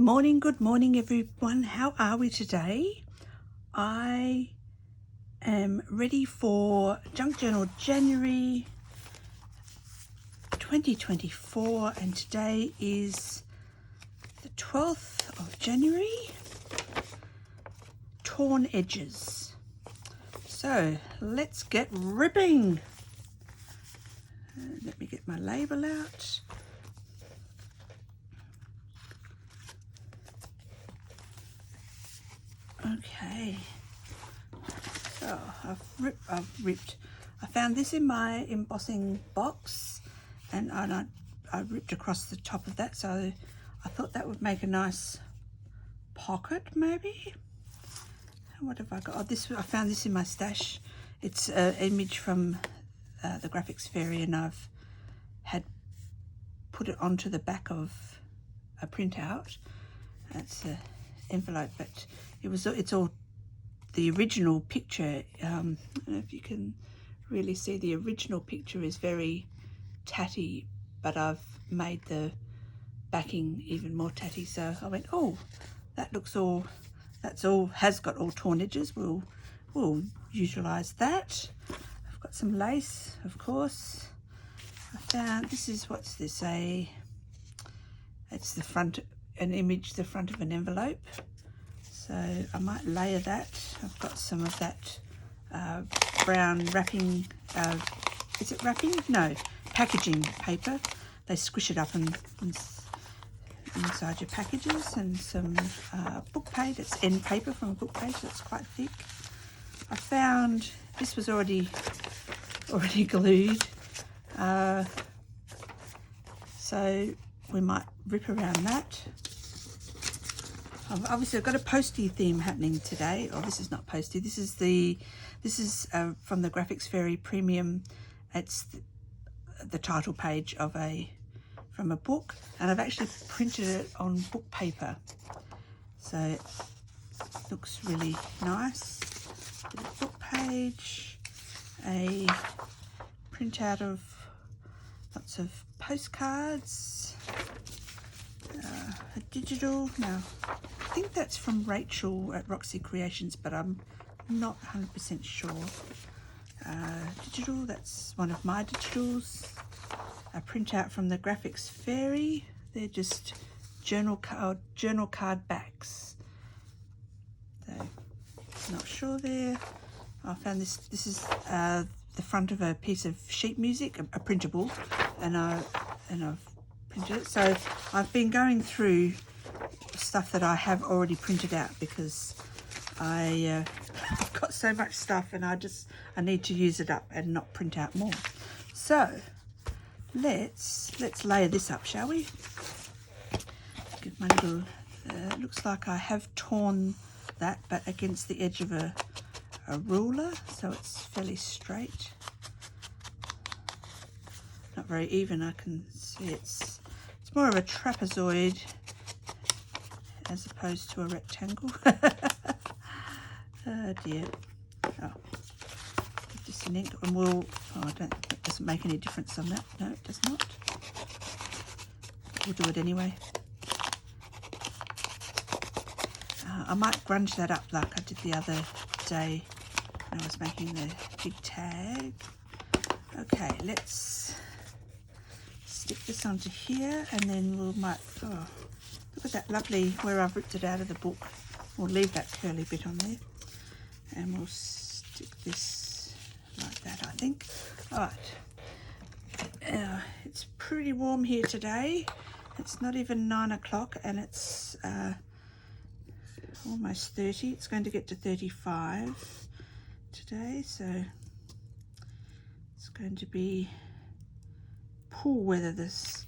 good morning everyone. How are we today? I am ready for Junk Journal January 2024 and today is the 12th of January. Torn edges. So let's get ripping. Let me get my label out. Okay, so I found this in my embossing box and I ripped across the top of that, so I thought that would make a nice pocket maybe. What have I got? Oh, this, I found this in my stash. It's an image from the Graphics Fairy and I've had put it onto the back of a printout. That's an envelope, but it's all the original picture. I don't know if you can really see, the original picture is very tatty, but I've made the backing even more tatty. So I went, oh, that looks all, has got all torn edges. We'll utilize that. I've got some lace, of course. I found, what's this, it's the front, an image, the front of an envelope. So I might layer that. I've got some of that brown wrapping, is it wrapping? No, packaging paper. They squish it up and inside your packages, and some book page. It's end paper from a book page that's quite thick. I found this was already glued, so we might rip around that. Obviously I've got a posty theme happening today. Oh, this is not posty. This is from the Graphics Fairy Premium. It's the title page of from a book, and I've actually printed it on book paper, so it looks really nice. A book page, a printout of lots of postcards, a digital. Now I think that's from Rachel at Roxy Creations, but I'm not 100% sure. Digital, that's one of my digitals. A printout from the Graphics Fairy. They're just journal card backs. So not sure there. I found this. This is the front of a piece of sheet music, a printable, and I've printed it. So I've been going through stuff that I have already printed out because I've got so much stuff and I need to use it up and not print out more. So let's layer this up, shall we? Give my little, looks like I have torn that, but against the edge of a ruler, so it's fairly straight. Not very even, I can see it's more of a trapezoid as opposed to a rectangle. Oh dear. Oh, just an ink, and it doesn't make any difference on that. No, it does not. We'll do it anyway. I might grunge that up like I did the other day when I was making the big tag. Okay, let's stick this onto here, and then look at that lovely, where I've ripped it out of the book. We'll leave that curly bit on there, and we'll stick this like that, I think. All right, it's pretty warm here today. It's not even 9 o'clock and it's almost 30. It's going to get to 35 today, so it's going to be pool weather this.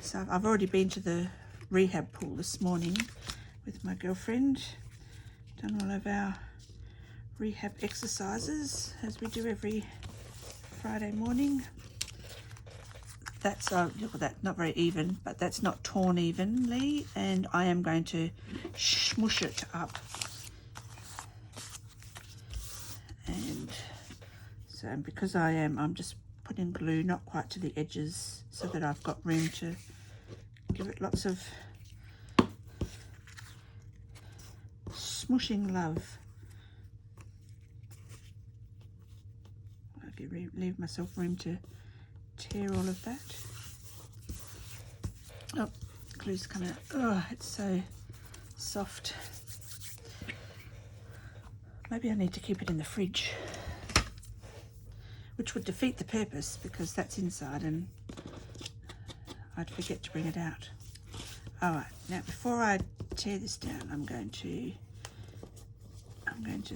So I've already been to the rehab pool this morning with my girlfriend, done all of our rehab exercises as we do every Friday morning. That's look at that, not very even, but that's not torn evenly, and I am going to smush it up. And so because I'm just putting glue not quite to the edges so that I've got room to give it lots of smushing love. I could leave myself room to tear all of that. Oh, glue's coming out. Oh, it's so soft. Maybe I need to keep it in the fridge, which would defeat the purpose because that's inside and I'd forget to bring it out. Alright, now before I tear this down, I'm going to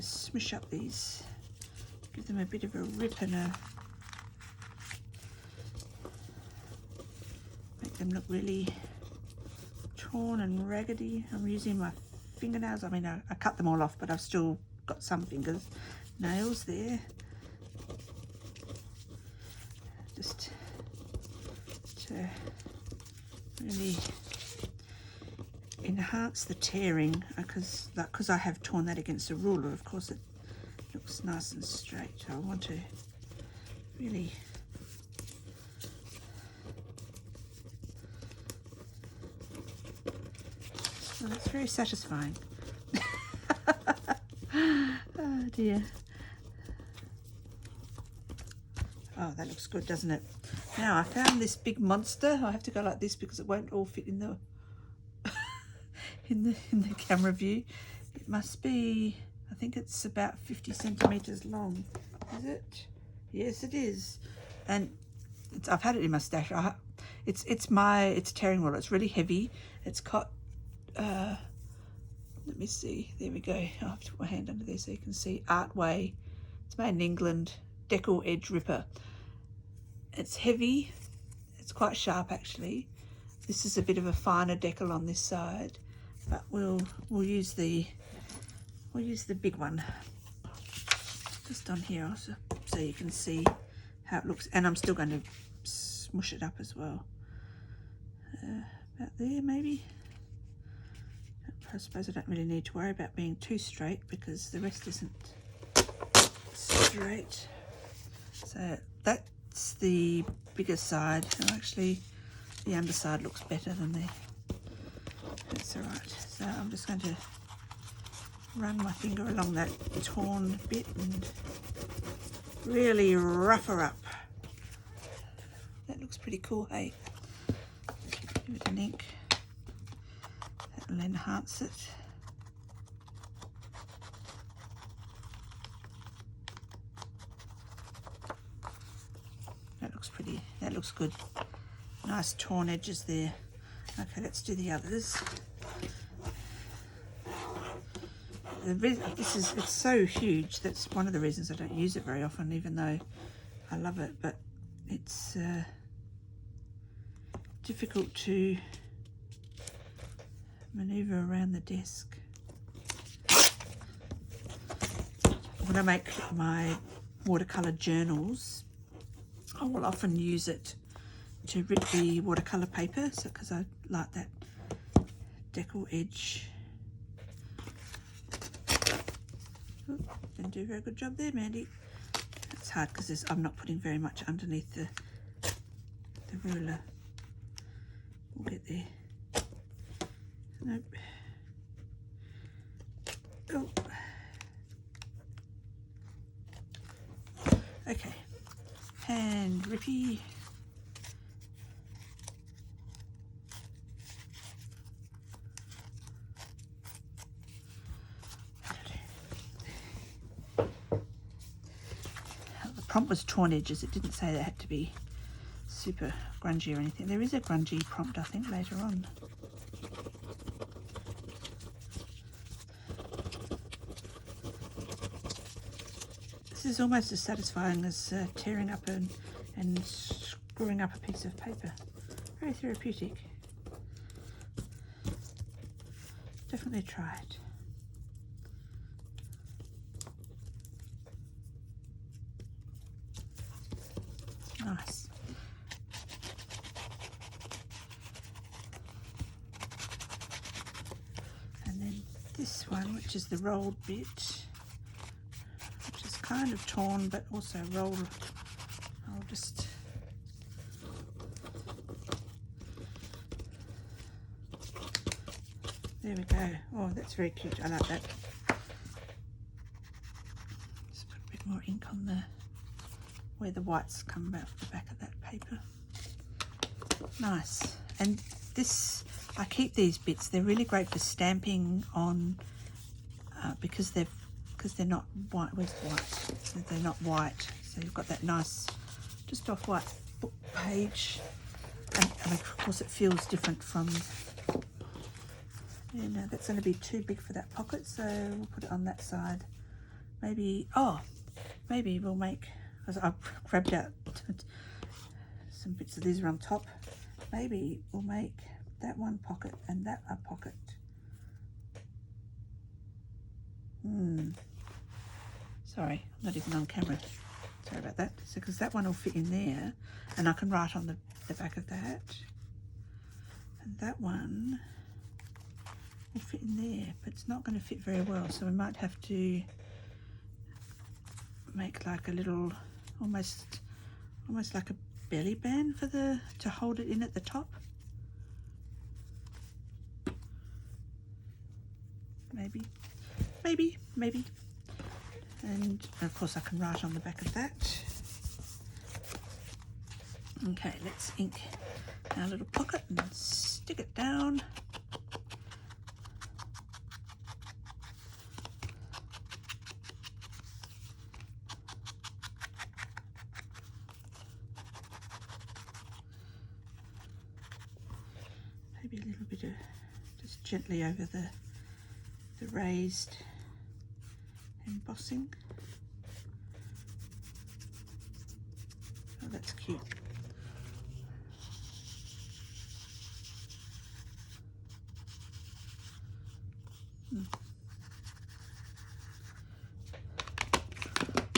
smush up these, give them a bit of a rip and make them look really torn and raggedy. I'm using my fingernails. I mean, I cut them all off, but I've still got some nails there. Just to really enhance the tearing, because I have torn that against a ruler, of course it looks nice and straight. So I want to really well, it's very satisfying. Oh dear. Oh, that looks good, doesn't it? Now I found this big monster. I have to go like this because it won't all fit in the in the camera view. It must be, I think it's about 50 centimeters long. Is it? Yes, it is. And I've had it in my stash. It's tearing roller. It's really heavy. It's got let me see. There we go. I have to put my hand under there so you can see. Artway. It's made in England. Decal edge ripper. It's heavy. It's quite sharp actually. This is a bit of a finer decal on this side, but we'll use the big one just on here also, so you can see how it looks. And I'm still going to smush it up as well. About there maybe. I suppose I don't really need to worry about being too straight because the rest isn't straight. So that's the bigger side. Oh, actually, the underside looks better than the. That's all right. So I'm just going to run my finger along that torn bit and really rough her up. That looks pretty cool, hey? Give it an ink. That'll enhance it. That looks pretty. That looks good. Nice torn edges there. Okay, let's do the others. It's so huge. That's one of the reasons I don't use it very often, even though I love it. But it's difficult to maneuver around the desk. When I make my watercolor journals, I will often use it to rip the watercolor paper, so because I like that decal edge. Ooh, didn't do a very good job there, Mandy. It's hard because I'm not putting very much underneath the ruler. We'll get there. Nope. Oh. Okay. Hand rippy. The prompt was torn edges. It didn't say that had to be super grungy or anything. There is a grungy prompt, I think, later on. This is almost as satisfying as tearing up and screwing up a piece of paper. Very therapeutic. Definitely try it. Nice. And then this one, which is the rolled bit, which is kind of torn but also rolled. I'll just there we go. Oh, that's very cute. I like that. more ink on the where the whites come out the back of that paper. Nice. And this, I keep these bits. They're really great for stamping on because they're not white. Where's the white? They're not white. So you've got that nice, just off white book page. And of course it feels different from, you know, that's going to be too big for that pocket, so we'll put it on that side. Maybe, oh, maybe we'll make, because I've grabbed out some bits of these are on top. Maybe we'll make that one pocket and that a pocket. Sorry, I'm not even on camera. Sorry about that. So, because that one will fit in there, and I can write on the back of that. And that one will fit in there, but it's not going to fit very well. So we might have to make like a little, almost like a belly band for to hold it in at the top. Maybe. And of course I can write on the back of that. Okay, let's ink our little pocket and stick it down. Maybe a little bit of, just gently over the raised embossing. Oh, that's cute.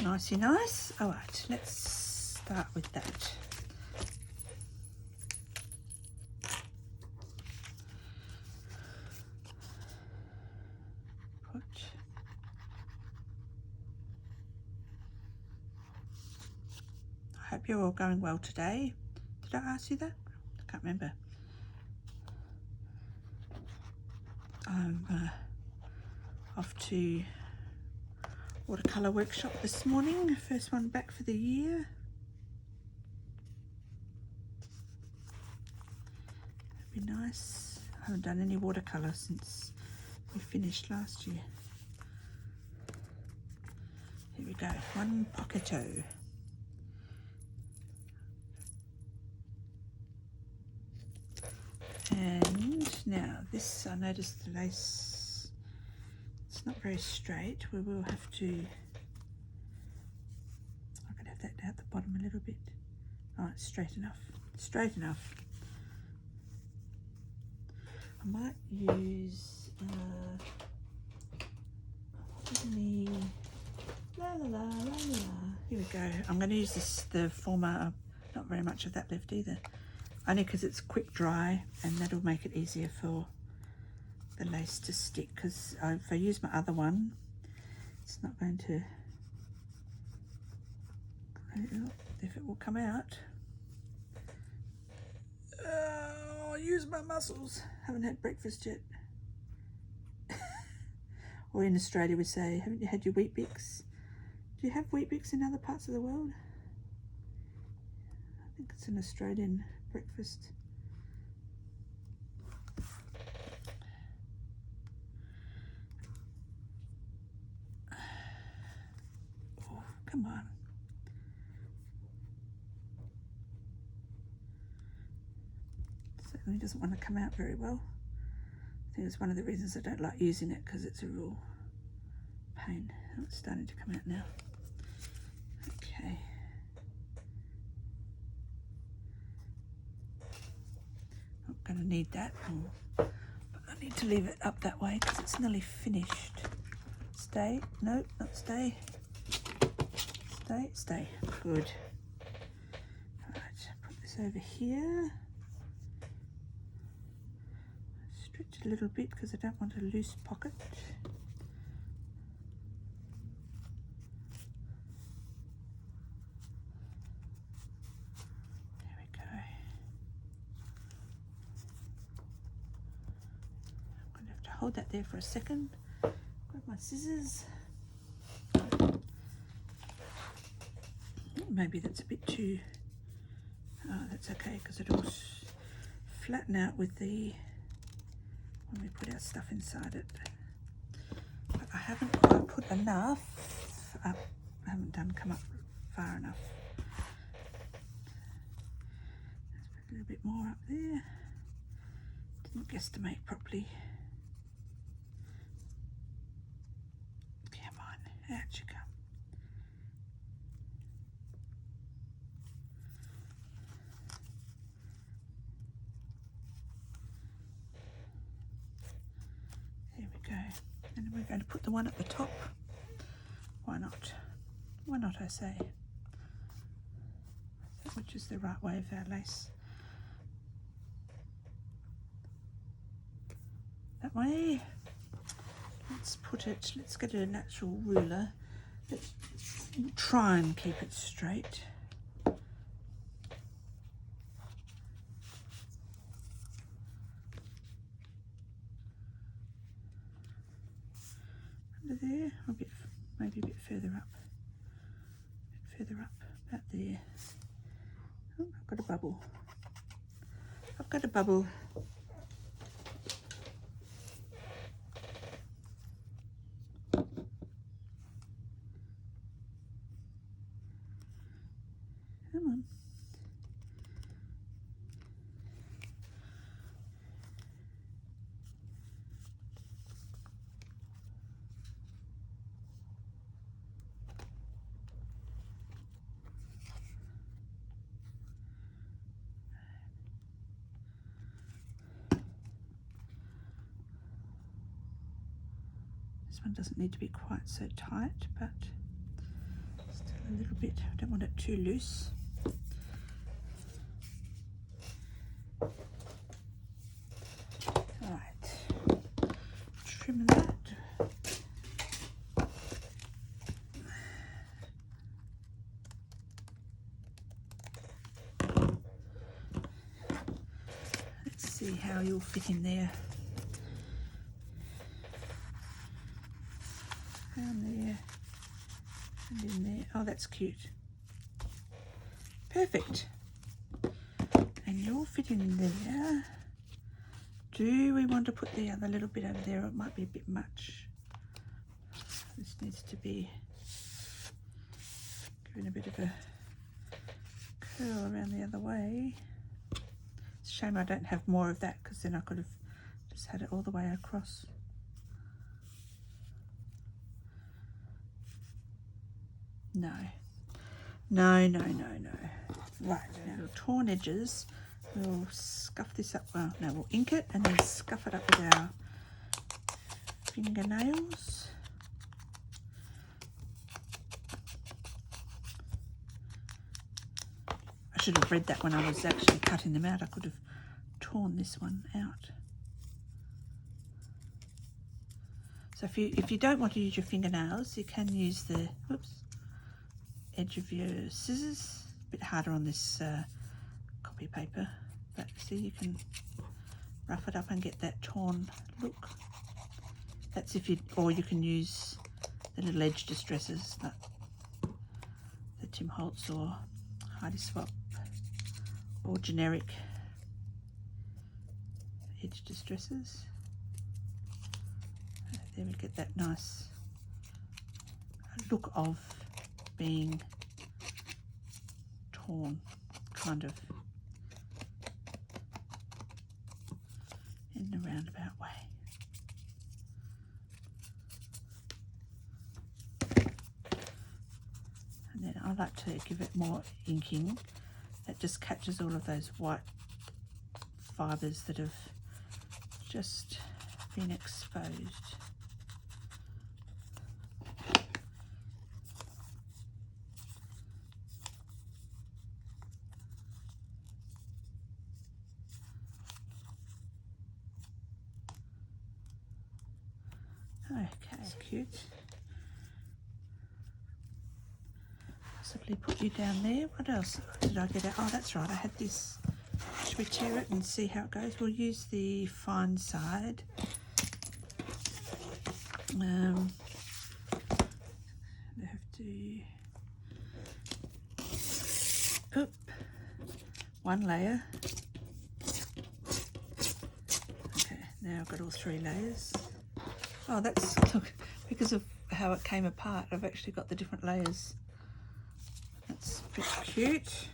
Nicey nice. All right, let's start with that. I hope you're all going well today. Did I ask you that? I can't remember. I'm off to watercolour workshop this morning. First one back for the year. That'd be nice. I haven't done any watercolour since we finished last year. Here we go, one pocketo. And now this, I noticed the lace, it's not very straight. We will have to, I could have that down at the bottom a little bit. Oh, it's straight enough, straight enough. I might use, here we go. I'm going to use this, the former, not very much of that left either. Only because it's quick dry and that'll make it easier for the lace to stick, because if I use my other one, it's not going to, if it will come out. I'll use my muscles. Haven't had breakfast yet. Or in Australia we say, haven't you had your Wheat Bix? Do you have Wheat Bix in other parts of the world? I think it's an Australian breakfast. Oh, come on. Certainly doesn't want to come out very well. I think it's one of the reasons I don't like using it, because it's a real pain. Oh, it's starting to come out now. Okay. Not going to need that, but I need to leave it up that way because it's nearly finished. Stay. No, not stay. Stay, stay. Good. All right, put this over here. Stretch a little bit because I don't want a loose pocket. There we go. I'm going to have to hold that there for a second. Grab my scissors. maybe that's a bit too, oh, that's okay, because it'll flatten out with the, when we put our stuff inside it. But I haven't quite put enough up, I haven't come up far enough. Let's put a little bit more up there. Didn't guesstimate properly. Come on, out you come. There we go. And then we're going to put the one at the top. Why not? Why not, I say? Which is the right way of our lace. That way. Let's put it, let's get a natural ruler. Let's try and keep it straight. Under there, a bit, maybe a bit further up. A bit further up, about there. Oh, I've got a bubble. I've got a bubble. Come on. This one doesn't need to be quite so tight, but still a little bit. I don't want it too loose. Alright, trim that. Let's see how you'll fit in there. Down there and in there. Oh, that's cute. Perfect. And you'll fit in there. Do we want to put the other little bit over there? It might be a bit much. This needs to be given a bit of a curl around the other way. It's a shame I don't have more of that, because then I could have just had it all the way across. No. No, no, no, no. Right, now little torn edges. We'll scuff this up. Well, no, we'll ink it and then scuff it up with our fingernails. I should have read that when I was actually cutting them out. I could have torn this one out. So if you don't want to use your fingernails, you can use the edge of your scissors. A bit harder on this copy paper, but see, you can rough it up and get that torn look. That's if you, or you can use the little edge distressors like the Tim Holtz or Heidi Swap or generic edge distressors. There we get that nice look of being torn, kind of, in a roundabout way. And then I like to give it more inking that just catches all of those white fibres that have just been exposed. Okay, that's cute. Possibly put you down there. What else did I get out? Oh, that's right, I had this. Should we tear it and see how it goes? We'll use the fine side. I have to Oop. One layer. Okay, now I've got all 3 layers. Oh, that's, look, because of how it came apart, I've actually got the different layers. That's a bit cute.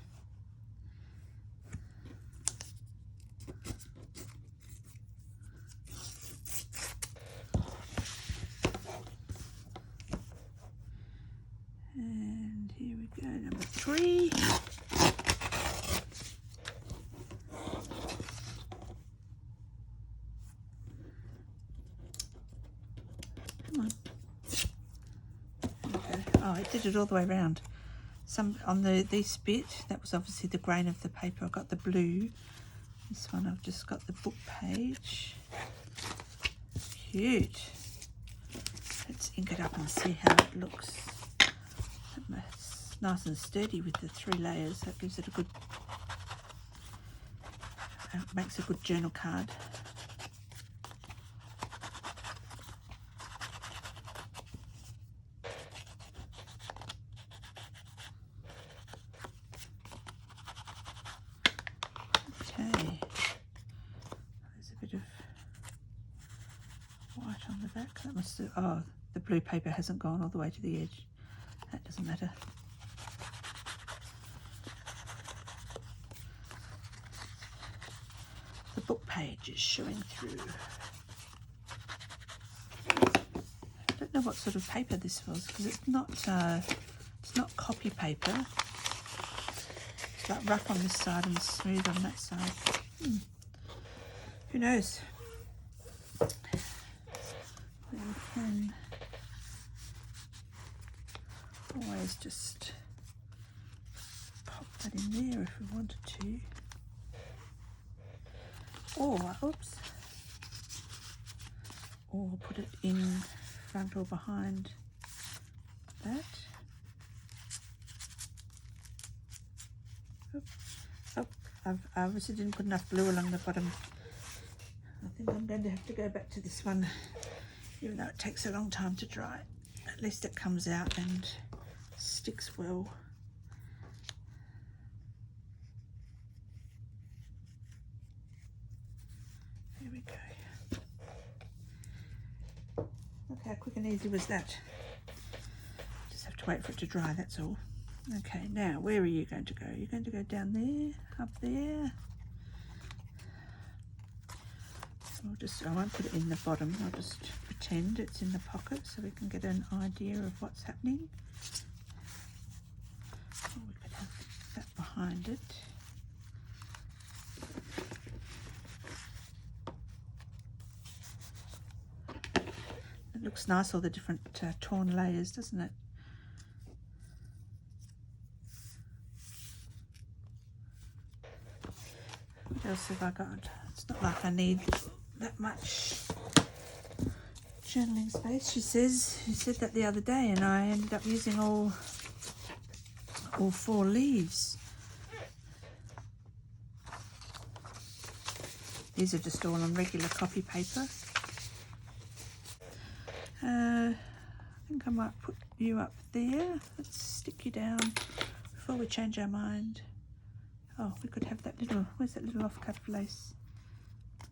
And here we go, number 3. Come on. Okay. Oh, it did it all the way around. Some on this bit, that was obviously the grain of the paper. I got the blue. This one I've just got the book page. Cute. Let's ink it up and see how it looks. It's nice and sturdy with the 3 layers. That gives it a good, makes a good journal card. Okay, there's a bit of white on the back. That must have, oh, the blue paper hasn't gone all the way to the edge. That doesn't matter. The book page is showing through. I don't know what sort of paper this was, because it's not copy paper. It's like rough on this side and smooth on that side. Who knows? We can always just pop that in there if we wanted to. Or, oops, or put it in front or behind that. Oh, I obviously didn't put enough blue along the bottom. I think I'm going to have to go back to this one, even though it takes a long time to dry. At least it comes out and sticks well. There we go. Look how quick and easy was that. Just have to wait for it to dry, that's all. Okay, now where are you going to go? You're going to go down there, up there. I won't put it in the bottom, I'll just pretend it's in the pocket so we can get an idea of what's happening. Or we could have that behind it. It looks nice, all the different torn layers, doesn't it? What else have I got? It's not like I need that much journaling space. She said that the other day, and I ended up using all 4 leaves. These are just all on regular copy paper. I think I might put you up there. Let's stick you down before we change our mind. Oh, we could have that little, where's that little off-cut lace?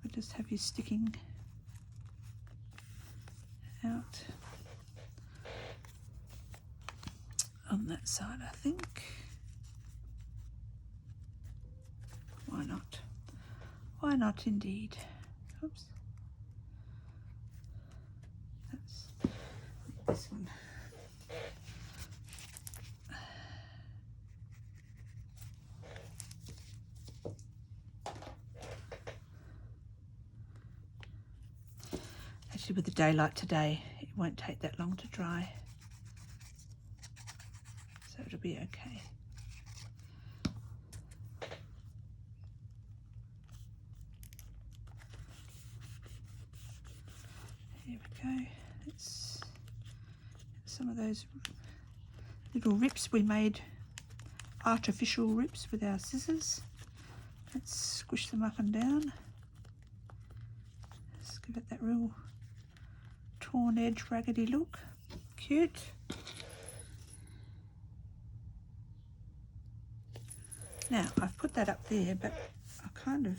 We'll just have you sticking out on that side, I think. Why not? Why not indeed? Oops. That's this one. Actually, with the daylight today, it won't take that long to dry, so it'll be okay. Here we go. It's some of those little rips we made, artificial rips with our scissors. Let's squish them up and down. Let's give it that real torn edge raggedy look. Cute. Now, I've put that up there, but I kind of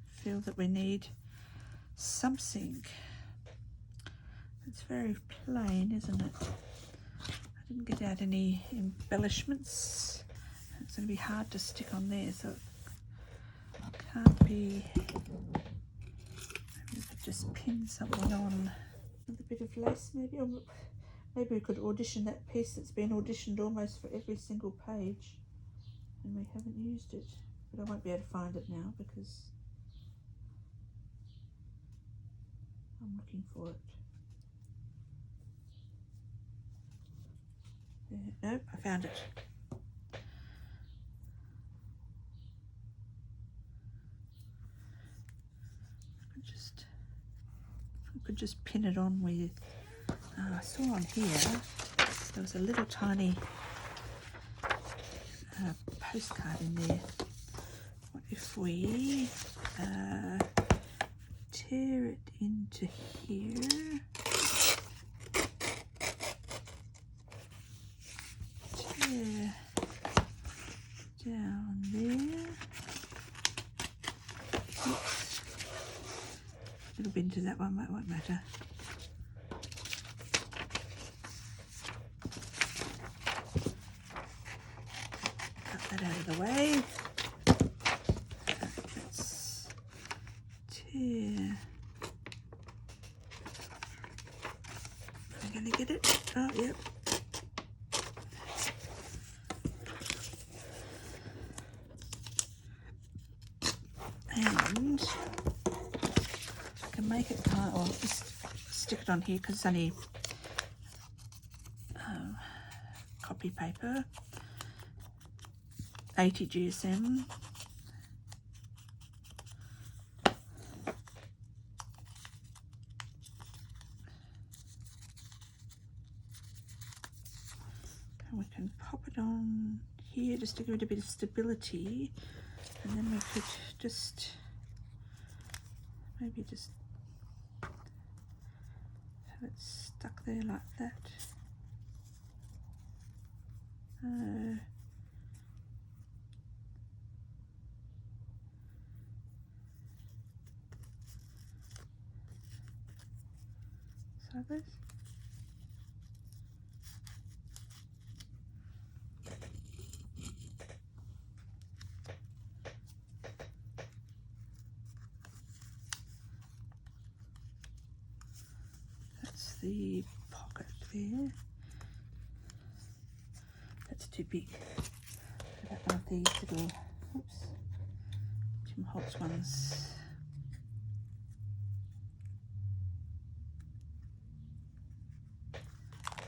feel that we need something. It's very plain, isn't it? I didn't get out any embellishments. It's going to be hard to stick on there, so it can't be. Maybe we could just pin something on with a bit of lace, maybe. Or maybe we could audition that piece that's been auditioned almost for every single page, and we haven't used it. But I won't be able to find it now because I'm looking for it. Nope, I found it. I could just pin it on with. I saw on here there was a little tiny postcard in there. What if we tear it into here? Tear down there. Oops. A little bit into that one, that won't matter. Cut that out of the way. Let's tear. I'm going to get it. Oh, yep. And I can make it or just stick it on here because it's only copy paper, 80 GSM. And we can pop it on here just to give it a bit of stability, and then we could just maybe just have it stuck there like that. Sideways. That's the pocket there. That's too big. What about one of these little, oops, Tim Holtz ones?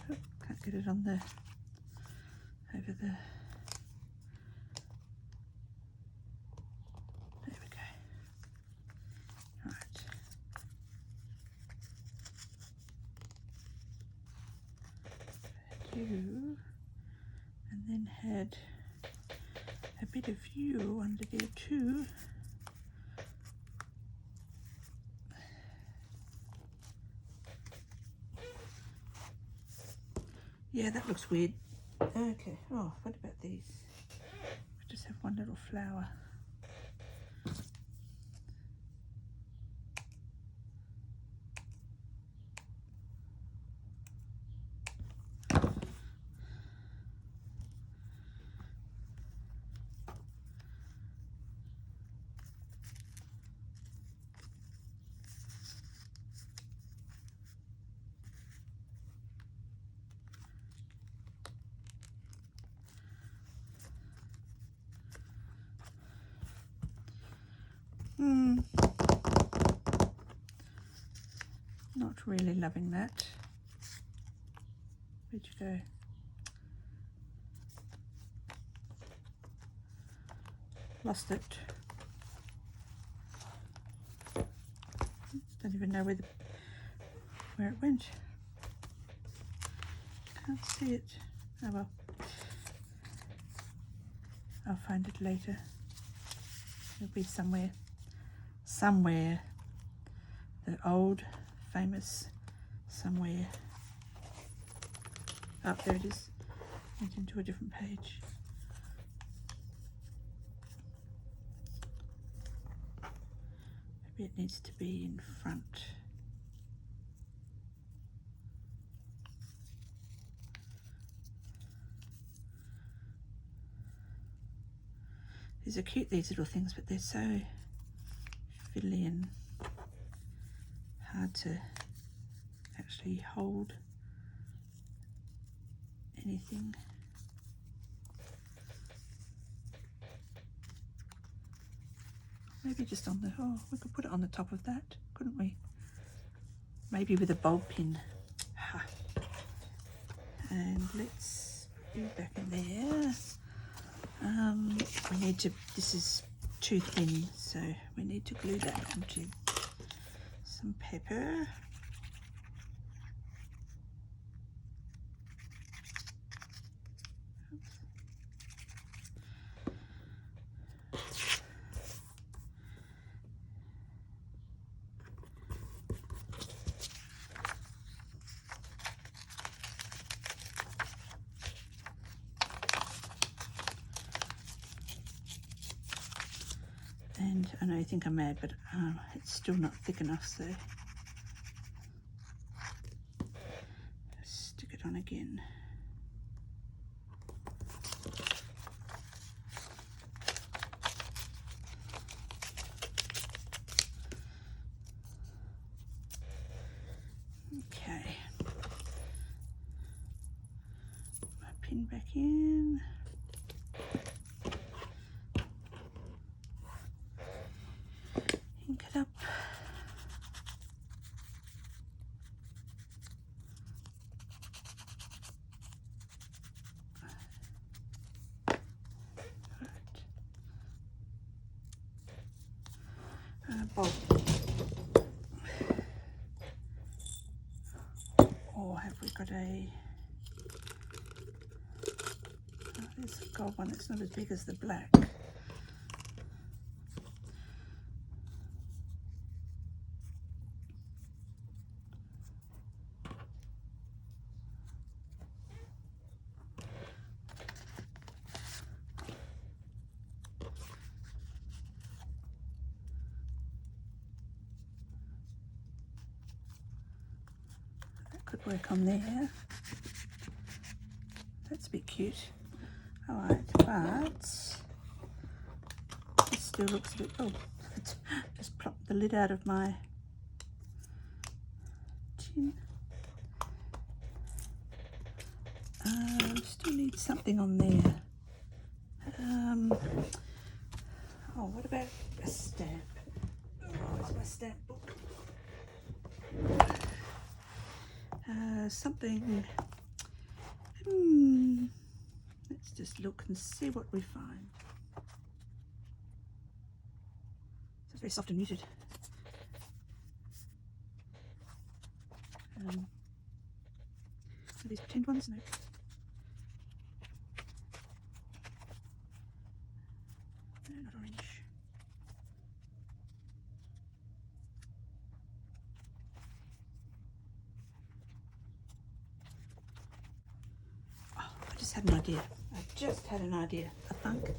Oh, can't get it on the, over the, there we go. Right. You, and then had a bit of you under there too. Yeah, that looks weird. Okay, oh, what about these? I just have one little flower. Not really loving that. Where'd you go? Lost it. Don't even know where it went. Can't see it. Oh well. I'll find it later. It'll be somewhere. The old famous somewhere. Oh, there it is. Went into a different page. Maybe it needs to be in front. These are cute, these little things, but they're so fiddly and hard to actually hold anything. Maybe just on the, oh, we could put it on the top of that, couldn't we? Maybe with a bulb pin. Ha. And let's put you back in there. We need to, this is too thin, so we need to glue that onto some pepper. And I know you think I'm mad, but it's still not thick enough, so stick it on again. Okay. My pin back in. Ink it up. Bulb. Or have we got a, oh, there's a gold one that's not as big as the black. Could work on there. That's a bit cute. Alright, but it still looks a bit, oh, just plopped the lid out of my tin. Still need something on there. Oh, what about a stamp? Oh, where's my stamp book? Something, let's just look and see what we find. It's very soft and muted. Are these pretend ones? No. No, not orange. I just had an idea. I just had an idea. A thunk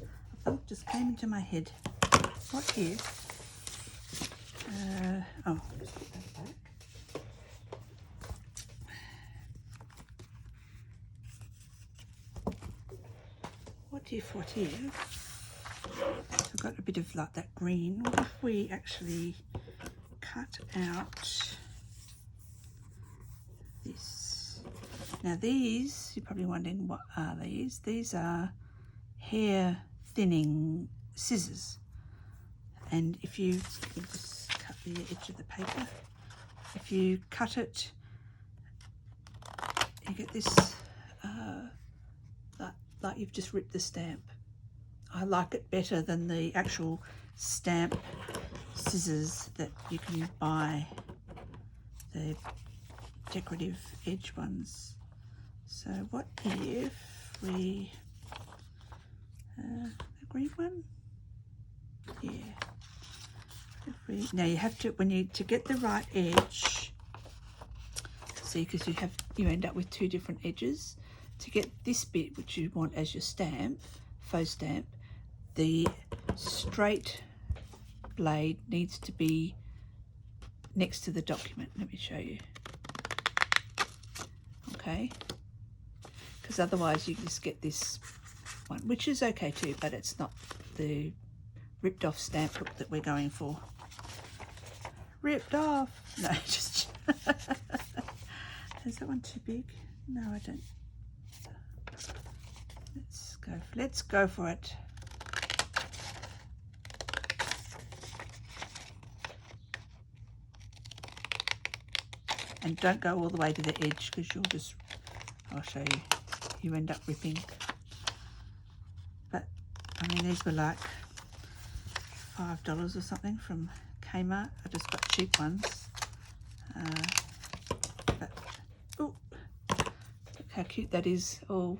just came into my head. What if, oh, just put that back. What if, I've got a bit of like that green. What if we actually cut out this? Now these, you're probably wondering, what are these? These are hair thinning scissors. And if you just cut the edge of the paper, if you cut it, you get this, like you've just ripped the stamp. I like it better than the actual stamp scissors that you can buy, the decorative edge ones. So what if we, the green one? Yeah. If we, now you have to, to get the right edge, see, because you end up with two different edges. To get this bit, which you want as your stamp, faux stamp, the straight blade needs to be next to the document. Let me show you. Okay, because otherwise you just get this one, which is okay too, but it's not the ripped off stamp book that we're going for. Ripped off. No, just is that one too big? No, I don't. Let's go for it. And don't go all the way to the edge, because you'll just, I'll show you, you end up ripping. But I mean, these were like $5 or something from Kmart. I just got cheap ones. But oh, look how cute that is. Oh,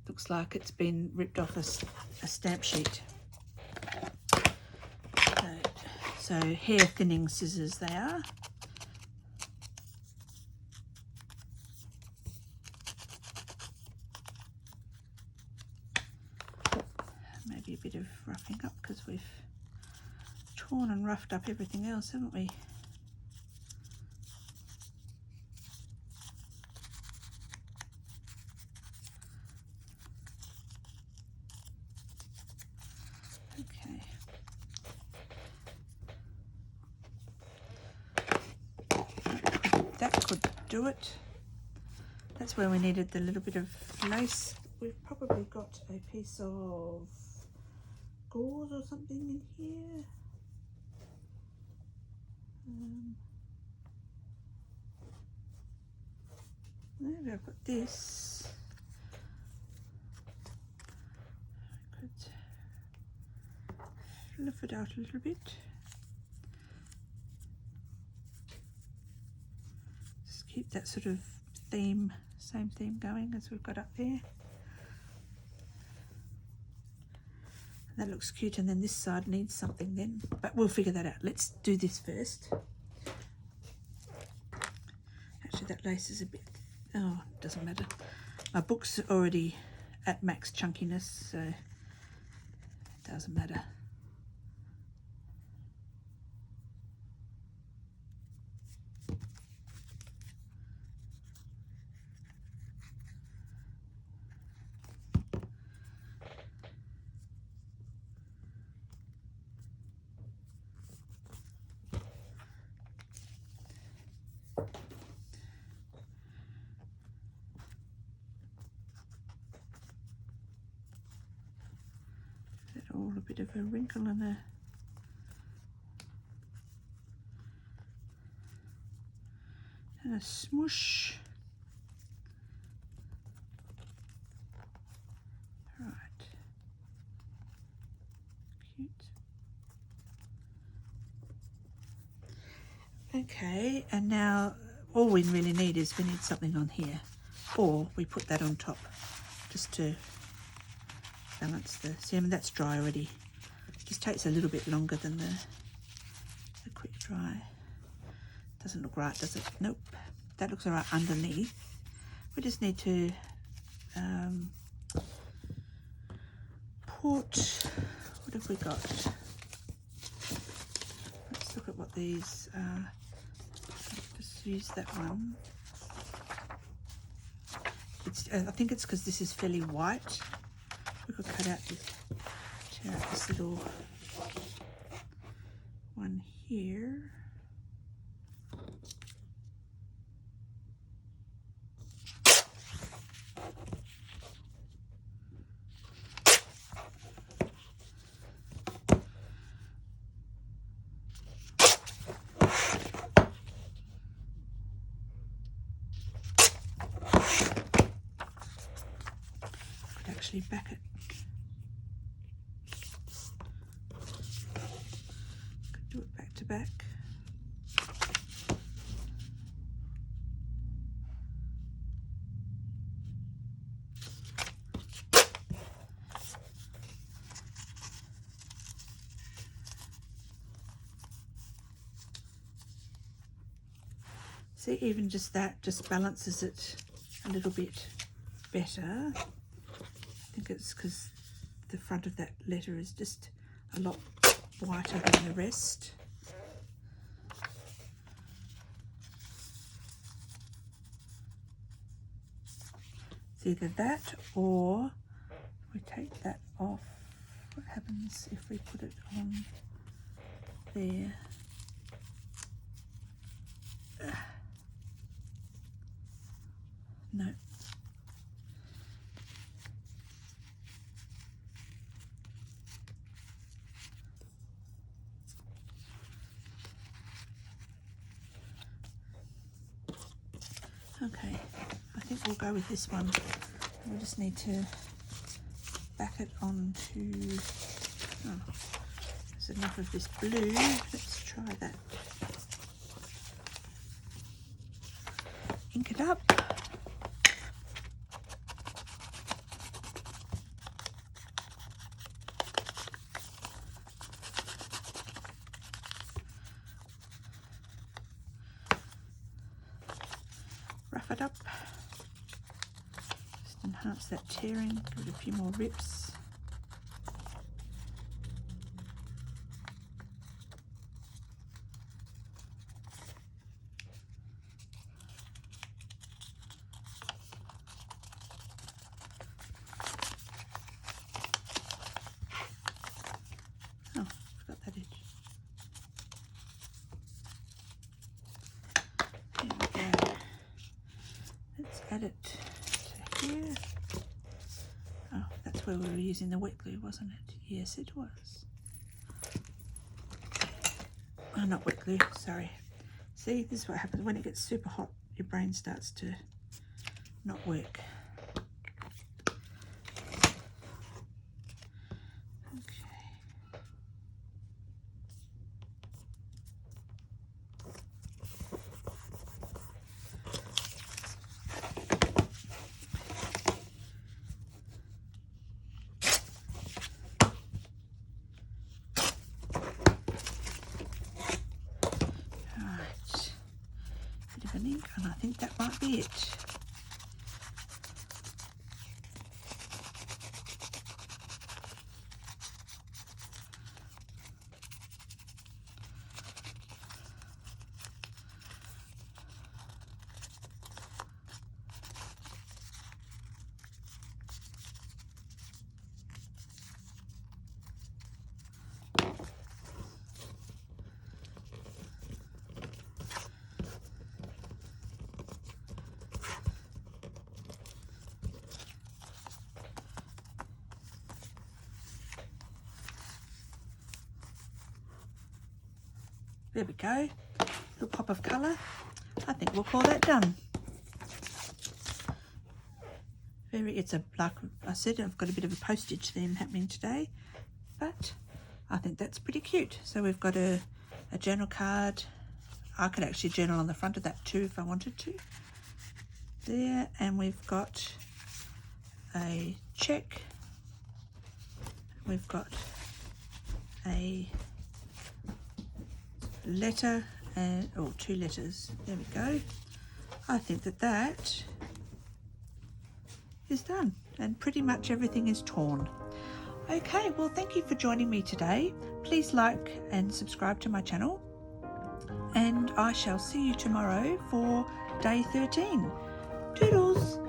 looks like it's been ripped off a stamp sheet. So hair thinning scissors they are. Maybe a bit of roughing up because we've torn and roughed up everything else, haven't we? Okay. That could do it. That's where we needed the little bit of lace. We've probably got a piece of gauze or something in here. Maybe I've got this. I could fluff it out a little bit. Just keep that sort of theme, same theme going as we've got up there. That looks cute, and then this side needs something then, but we'll figure that out. Let's do this first. Actually, that lace is a bit, oh, doesn't matter. My book's already at max chunkiness, so it doesn't matter. All a bit of a wrinkle and a smoosh. Right. Cute. Okay, and now all we really need is we need something on here, or we put that on top just to balance the, see, I mean, that's dry already. Just takes a little bit longer than the quick dry. Doesn't look right, does it? Nope. That looks all right underneath. We just need to put, what have we got? Let's look at what these are. Just use that one. It's, I think it's because this is fairly white. We could cut out this, tear out this little one here. Could actually back it. Do it back to back. See, even just that just balances it a little bit better. I think it's because the front of that letter is just a lot whiter than the rest. either that, or we take that off. What happens if we put it on there? No. Okay, I think we'll go with this one. We just need to back it onto, oh, there's enough of this blue. Let's try that. Ink it up. Rough it up. Just enhance that tearing, give it a few more rips. Oh, forgot that edge. There we go. Let's add it to here. Oh, that's where we were using the wet glue, wasn't it? Yes, it was. Oh, not wet glue, sorry. See, this is what happens when it gets super hot. Your brain starts to not work. Ink, and I think that might be it. There we go, little pop of colour. I think we'll call that done. It's like I said, I've got a bit of a postage theme happening today, but I think that's pretty cute. So we've got a journal card. I could actually journal on the front of that too if I wanted to. There, and we've got a check. We've got a letter and two letters. There we go. I think that is done, and pretty much everything is torn. Okay, well, thank you for joining me today. Please like and subscribe to my channel, and I shall see you tomorrow for day 13. Toodles!